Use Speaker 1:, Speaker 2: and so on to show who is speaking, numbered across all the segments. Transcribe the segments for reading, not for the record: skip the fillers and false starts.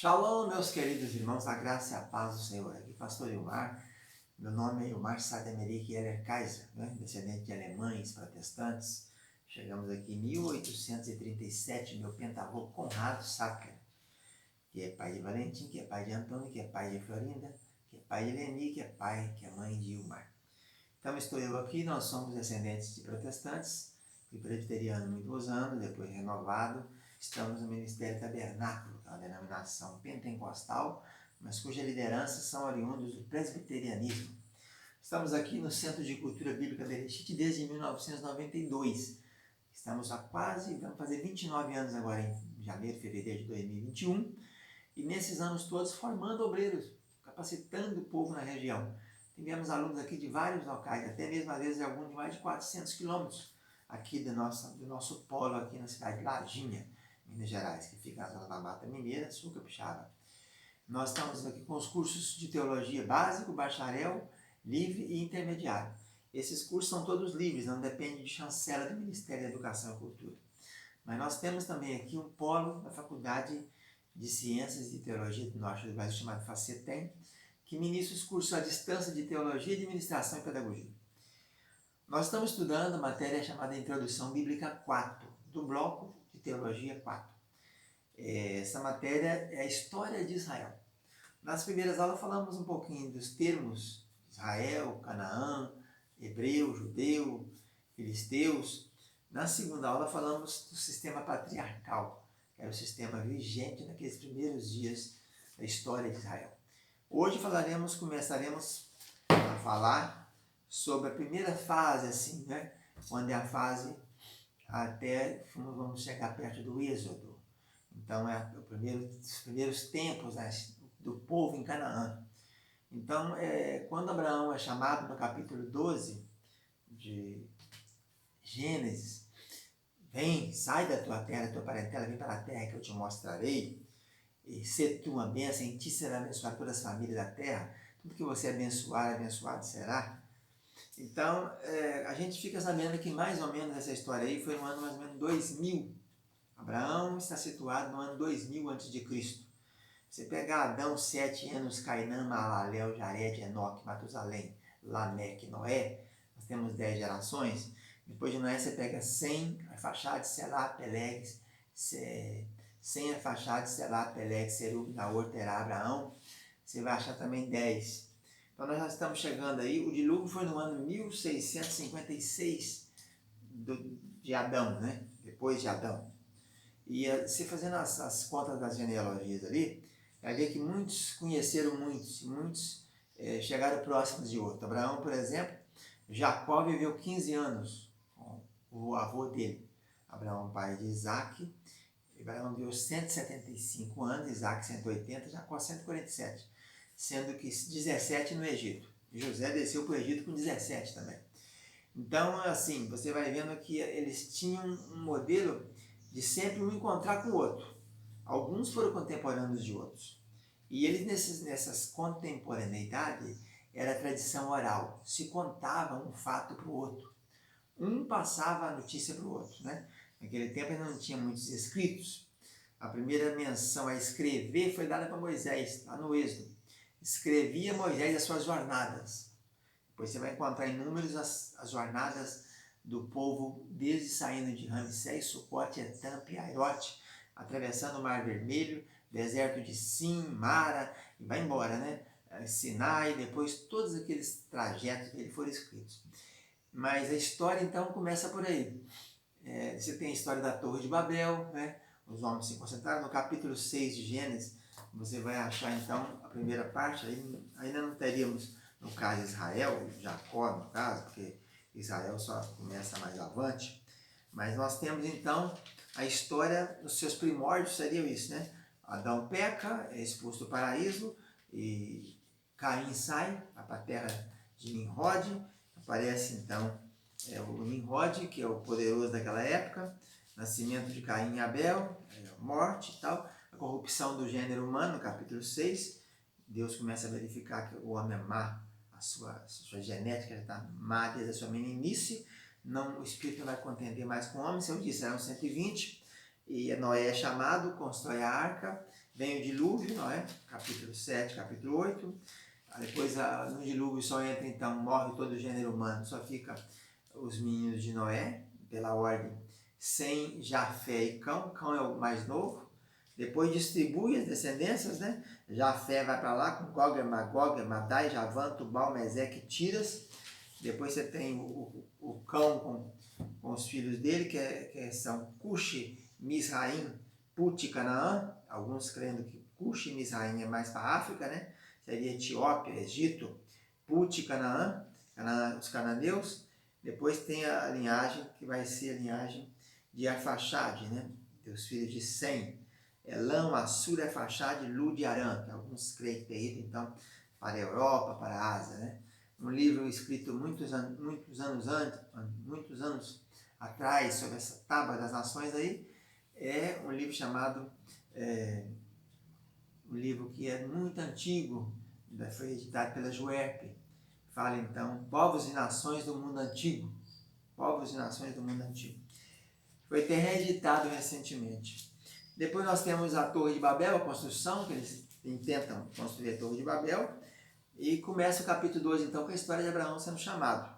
Speaker 1: Shalom, meus queridos irmãos, a graça e a paz do Senhor. Aqui, pastor Ilmar. Meu nome é Ilmar Sademeric Heller Kaiser, descendente de alemães protestantes. Chegamos aqui em 1837, meu pentarro Conrado Sacker, que é pai de Valentim, que é pai de Antônio, que é pai de Florinda, que é pai de Leni, que é pai, que é mãe de Ilmar. Então estou eu aqui, nós somos descendentes de protestantes, fui presbiteriano muitos anos, depois renovado. Estamos no Ministério Tabernáculo, que é uma denominação pentecostal, mas cuja liderança são oriundos do presbiterianismo. Estamos aqui no Centro de Cultura Bíblica Bereshit desde 1992. Estamos vamos fazer 29 anos agora em janeiro, fevereiro de 2021. E nesses anos todos formando obreiros, capacitando o povo na região. Tivemos alunos aqui de vários locais, até mesmo às vezes alguns de mais de 400 quilômetros aqui do nosso polo aqui na cidade de Lajinha, Minas Gerais, que fica na zona da Mata Mineira, Sul Capixaba. Nós estamos aqui com os cursos de teologia básico, bacharel, livre e intermediário. Esses cursos são todos livres, não dependem de chancela do Ministério da Educação e Cultura. Mas nós temos também aqui um polo da Faculdade de Ciências e Teologia do Norte do Brasil, chamado FACETEM, que ministra os cursos à distância de Teologia, Administração e Pedagogia. Nós estamos estudando a matéria chamada Introdução Bíblica 4, do bloco de Teologia 4. Essa matéria é a história de Israel. Nas primeiras aulas falamos um pouquinho dos termos Israel, Canaã, Hebreu, Judeu, Filisteus. Na segunda aula falamos do sistema patriarcal, que era o sistema vigente naqueles primeiros dias da história de Israel. Hoje começaremos a falar sobre a primeira fase, quando é a fase até vamos chegar perto do Êxodo. Então é os primeiros tempos do povo em Canaã. Então, quando Abraão é chamado no capítulo 12 de Gênesis, vem, sai da tua terra, da tua parentela, vem para a terra que eu te mostrarei, e ser tu uma bênção, em ti será abençoado todas as famílias da terra, tudo que você abençoar, abençoado será. Então, a gente fica sabendo que mais ou menos essa história aí foi no ano mais ou menos 2000. Abraão está situado no ano 2000 a.C. Você pegar Adão, 7 anos, Cainã, Malalel, Jared, Enoque, Matusalém, Lameque, Noé, nós temos 10 gerações. Depois de Noé você pega Sem, Arfaxade, Selá, Peleg, Sem, Arfaxade, Selá, Peleg, Serug, Naor, Terá, Abraão. Você vai achar também 10. Então nós já estamos chegando aí. O dilúvio foi no ano 1656 de Adão, depois de Adão. E se fazendo as contas das genealogias ali, vai ver que muitos conheceram muitos, e muitos chegaram próximos de outro. Abraão, por exemplo, Jacó viveu 15 anos com o avô dele. Abraão, pai de Isaac. Abraão viveu 175 anos, Isaac 180, Jacó 147, sendo que 17 no Egito. José desceu para o Egito com 17 também. Então, assim, você vai vendo que eles tinham um modelo de sempre um encontrar com o outro. Alguns foram contemporâneos de outros. E eles, nessas contemporaneidade, era tradição oral. Se contava um fato para o outro. Um passava a notícia para o outro. Naquele tempo ainda não tinha muitos escritos. A primeira menção a escrever foi dada para Moisés, lá no Êxodo. Escrevia Moisés as suas jornadas. Depois você vai encontrar em Números as jornadas do povo, desde saindo de Ramsés, Sucote, Etam, Piairote, atravessando o Mar Vermelho, deserto de Sim, Mara, e vai embora, Sinai, depois todos aqueles trajetos dele foram escritos. Mas a história então começa por aí. Você tem a história da Torre de Babel, os homens se concentraram. No capítulo 6 de Gênesis, você vai achar então a primeira parte. Ainda não teríamos, no caso, Israel, Jacó, no caso, porque Israel só começa mais avante. Mas nós temos então a história, os seus primórdios seriam isso, Adão peca, é expulso do paraíso, e Caim sai para a terra de Nimrod. Aparece então o Nimrod, que é o poderoso daquela época, nascimento de Caim e Abel, morte e tal, a corrupção do gênero humano, no capítulo 6, Deus começa a verificar que o homem é má, a sua genética já está má desde a sua meninice, o espírito não vai contender mais com o homem, se eu disse, eram 120, e Noé é chamado, constrói a arca, vem o dilúvio, Noé, capítulo 7, capítulo 8. Depois no dilúvio só entra então, morre todo o gênero humano, só fica os meninos de Noé, pela ordem, Sem, Jafé e Cão. Cão é o mais novo. Depois distribui as descendências, né? Jafé vai para lá com Gog, Magog, Madai, Javã, Tubal, Meseque, Tiras. Depois você tem o Cão com os filhos dele, que são Cuxi, Misraim, Put e Canaã. Alguns crendo que Cuxi e Misraim é mais para a África, né? Seria Etiópia, Egito, Put e Canaã, os cananeus. Depois tem a linhagem que vai ser a linhagem de Arfaxade, né? Dos filhos de Sem, Elam, Assur, Arfaxade, Lud e Arã, que alguns creem que ter ido então para a Europa, para a Ásia, né? Um livro escrito muitos anos atrás sobre essa tábua das nações aí, é um livro chamado, um livro que é muito antigo, foi editado pela Juerp. Fala então, povos e nações do mundo antigo. Povos e nações do mundo antigo. Foi até reeditado recentemente. Depois nós temos a Torre de Babel, a construção, que eles intentam construir a Torre de Babel. E começa o capítulo 2, então, com a história de Abraão sendo chamado.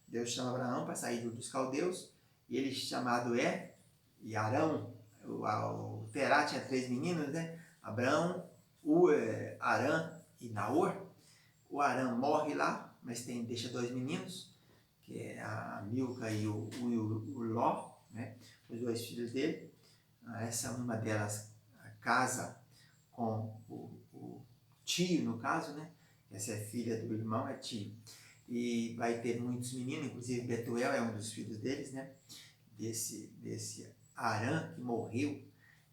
Speaker 1: Deus chama Abraão para sair dos caldeus, e ele chamado e Arão, o Terá tinha 3 meninos, né? Abraão, Arã e Naor. O Arã morre lá, mas deixa 2 meninos, que é a Milca e o Ló, né? Os 2 filhos dele. Uma delas casa com o tio, no caso, né? Essa é filha do irmão, é tio. E vai ter muitos meninos, inclusive Betuel é um dos filhos deles, né? Desse Arã que morreu.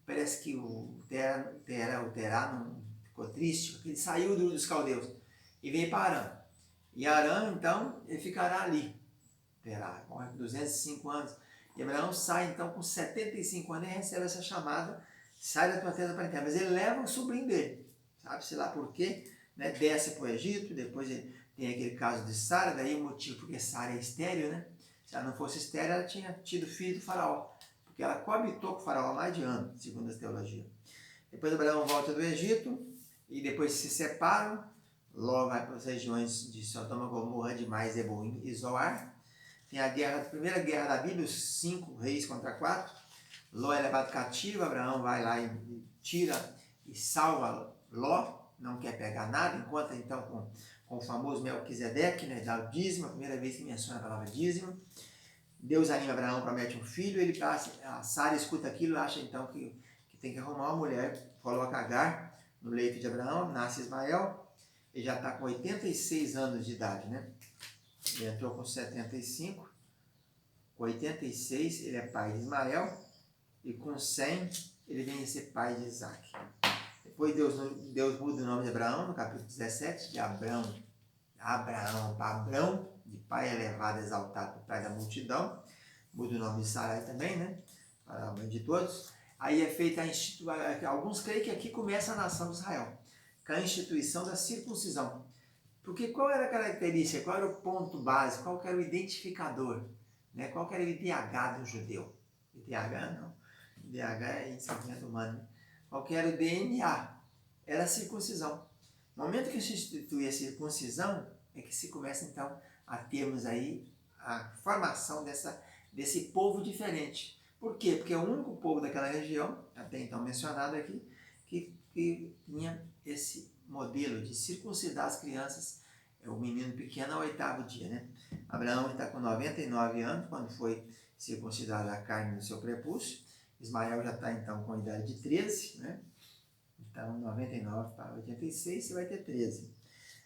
Speaker 1: Parece que o Terá não ficou triste, porque ele saiu dos caldeus e veio para Arã. E Arã, então, ele ficará ali. Terá, morre com 205 anos. E Abraão sai, então, com 75 anos e recebe essa chamada, sai da tua terra para a terra. Mas ele leva o sobrinho dele, sabe-se lá por quê, né? Desce para o Egito, depois ele tem aquele caso de Sara, daí o motivo porque Sara é estéril, né? Se ela não fosse estéril, ela tinha tido filho do faraó, porque ela coabitou com o faraó há mais de ano, segundo a teologia. Depois Abraão volta do Egito, e depois se separam. Ló vai para as regiões de Sodoma, Gomorra, Admai, Zeboim e Zoar. Tem a primeira guerra da Bíblia, os 5 reis contra 4. Ló é levado cativo, Abraão vai lá e tira e salva Ló, não quer pegar nada, encontra então com o famoso Melquisedeque, né, dá o dízimo, a primeira vez que menciona a palavra dízimo. Deus anima Abraão, promete um filho, a Sara escuta aquilo, acha então que tem que arrumar uma mulher, coloca Agar no leito de Abraão, nasce Ismael, ele já está com 86 anos de idade, né? Ele entrou com 75, com 86 ele é pai de Ismael, e com 100 ele vem a ser pai de Isaac. Depois Deus muda o nome de Abraão, no capítulo 17, de Abrão para Abrão, de pai elevado, exaltado, pai da multidão. Muda o nome de Sarai também, né? Para a mãe de todos. Aí é feita alguns creem que aqui começa a nação de Israel, com a instituição da circuncisão. Porque qual era a característica, qual era o ponto básico, qual era o identificador, né? Qual era o IDH do judeu? IDH não, IDH é desenvolvimento humano. Né? Qual era o DNA? Era a circuncisão. No momento que se institui a circuncisão, é que se começa então a termos aí a formação desse povo diferente. Por quê? Porque é o único povo daquela região, até então mencionado aqui, que tinha esse modelo de circuncidar as crianças, o menino pequeno ao 8º dia, né? Abraão está com 99 anos, quando foi circuncidada a carne no seu prepúcio. Ismael já está então com a idade de 13, né? Então 99 para 86, você vai ter 13.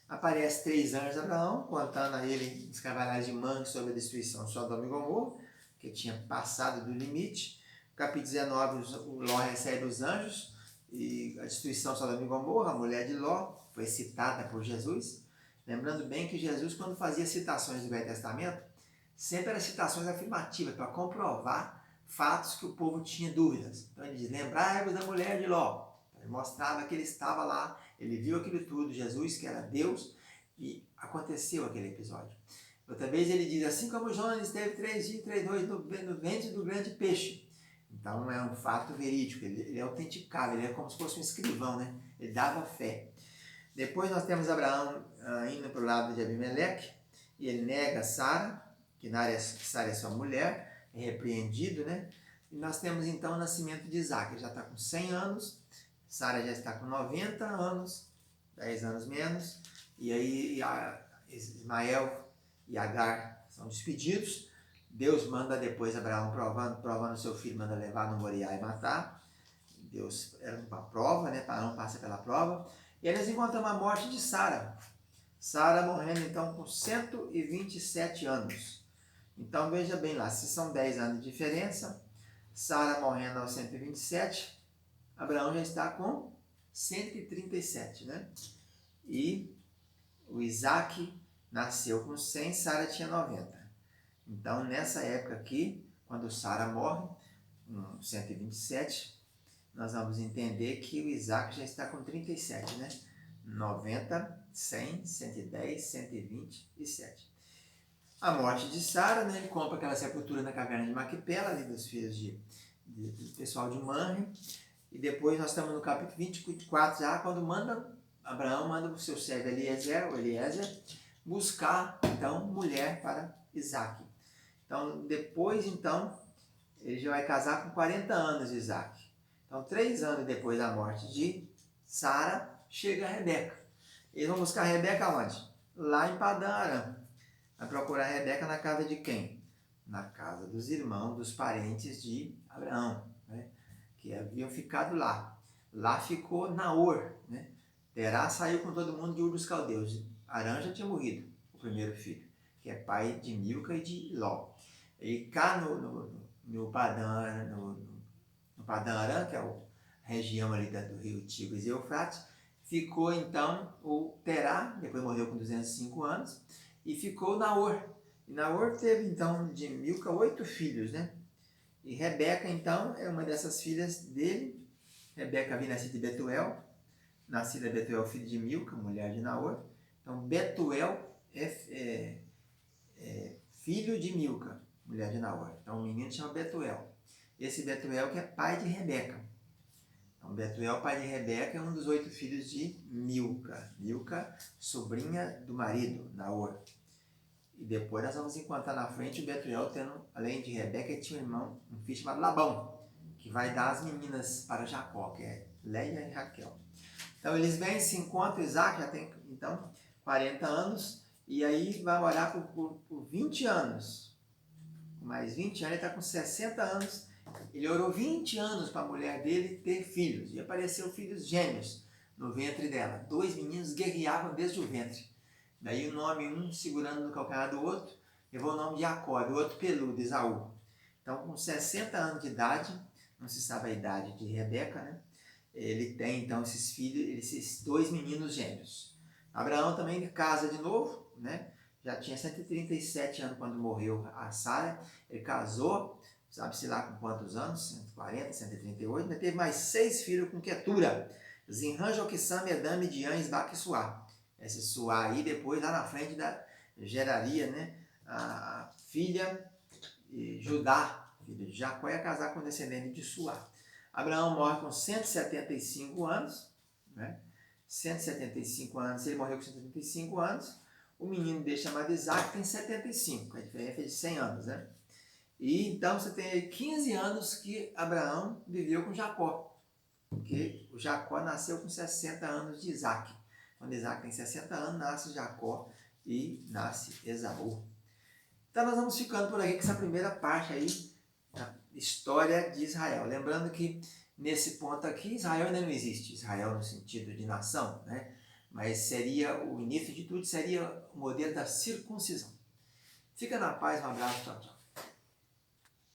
Speaker 1: Aparece 3 anjos Abraão, contando a ele os cavaleiros de Mangue sobre a destruição de Sodoma e Gomorra, que tinha passado do limite. Capítulo 19, o Ló recebe os anjos, e a destruição de Sodoma e Gomorra, a mulher de Ló, foi citada por Jesus. Lembrando bem que Jesus, quando fazia citações do Velho Testamento, sempre eram citações afirmativas, para comprovar fatos que o povo tinha dúvidas. Então ele diz, lembrai-vos da mulher de Ló. Ele mostrava que ele estava lá, ele viu aquilo tudo, Jesus, que era Deus, e aconteceu aquele episódio. Outra vez ele diz, assim como Jonas esteve 3 dias e 3 noites no ventre do grande peixe. Então Então é um fato verídico, ele é autenticável, ele é como se fosse um escrivão, né? Ele dava fé. Depois nós temos Abraão indo para o lado de Abimeleque, e ele nega Sara, que Sara é sua mulher, é repreendido, né? E nós temos então o nascimento de Isaac, ele já está com 100 anos, Sara já está com 90 anos, 10 anos menos, e aí Ismael e Agar são despedidos. Deus manda depois Abraão provando seu filho, manda levar no Moriá e matar. Deus era uma prova, né? Abraão passa pela prova. E eles encontram a morte de Sara. Sara morrendo então com 127 anos. Então veja bem lá, se são 10 anos de diferença, Sara morrendo aos 127, Abraão já está com 137, né? E o Isaac nasceu com 100, Sara tinha 90. Então, nessa época aqui, quando Sara morre, com 127, nós vamos entender que o Isaac já está com 37, né? 90, 100, 110, 127. A morte de Sara, né? Ele compra aquela sepultura na caverna de Maquipela, ali dos filhos do pessoal de Manre. E depois nós estamos no capítulo 24 já, quando Abraão manda o seu servo Eliezer, buscar, então, mulher para Isaac. Então, depois, ele já vai casar com 40 anos, Isaac. Então, 3 anos depois da morte de Sara, chega a Rebeca. Eles vão buscar a Rebeca onde? Lá em Padã Arã. Vai procurar a Rebeca na casa de quem? Na casa dos irmãos, dos parentes de Abraão, né? Que haviam ficado lá. Lá ficou Naor, né? Terá saiu com todo mundo de Ur dos Caldeus. Arã já tinha morrido, o primeiro filho, que é pai de Milca e de Ló. E cá no Padã Arã, que é a região ali do rio Tigres e Eufrates, ficou então o Terá, depois morreu com 205 anos, e ficou Naor. E Naor teve então de Milca 8 filhos, né? E Rebeca então é uma dessas filhas dele. Rebeca havia nascido de Betuel, nascida Betuel, filho de Milca, mulher de Naor. Então Betuel é filho de Milca, mulher de Naor. Então o menino chama Betuel. Esse Betuel que é pai de Rebeca. Então Betuel, pai de Rebeca, é um dos 8 filhos de Milca. Milca, sobrinha do marido, Naor. E depois nós vamos encontrar na frente o Betuel tendo, além de Rebeca, ele tinha um irmão, um filho chamado Labão, que vai dar as meninas para Jacó, que é Leia e Raquel. Então eles vêm, se encontram, Isaac já tem então 40 anos, e aí vai orar por 20 anos. Mais 20 anos, ele está com 60 anos. Ele orou 20 anos para a mulher dele ter filhos. E apareceu filhos gêmeos no ventre dela. 2 meninos guerreavam desde o ventre. Daí o nome, um segurando no calcanhar do outro, levou o nome de Jacó, do outro peludo, Esaú. Então, com 60 anos de idade, não se sabe a idade de Rebeca, né? Ele tem então esses filhos, esses 2 meninos gêmeos. Abraão também casa de novo, né? Já tinha 137 anos quando morreu a Sara. Ele casou, sabe-se lá com quantos anos? 140, 138. Ainda teve mais 6 filhos com Quetura. Zinran, Joquissã, Medã, Midian, Isbaque e Suá. Esse Suá aí, depois, lá na frente geraria, né? A filha de Judá, filho de Jacó, ia casar com o descendente de Suá. Abraão morre com 175 anos, né? 175 anos, ele morreu com 175 anos. O menino dele chamado Isaac tem 75, a diferença é de 100 anos, né? E então você tem aí 15 anos que Abraão viveu com Jacó, porque o Jacó nasceu com 60 anos de Isaac. Quando Isaac tem 60 anos, nasce Jacó e nasce Esaú. Então nós vamos ficando por aqui com essa primeira parte aí da história de Israel. Lembrando que nesse ponto aqui, Israel ainda não existe. Israel no sentido de nação, né? Mas seria, o início de tudo seria o modelo da circuncisão. Fica na paz, um abraço, tchau, tchau.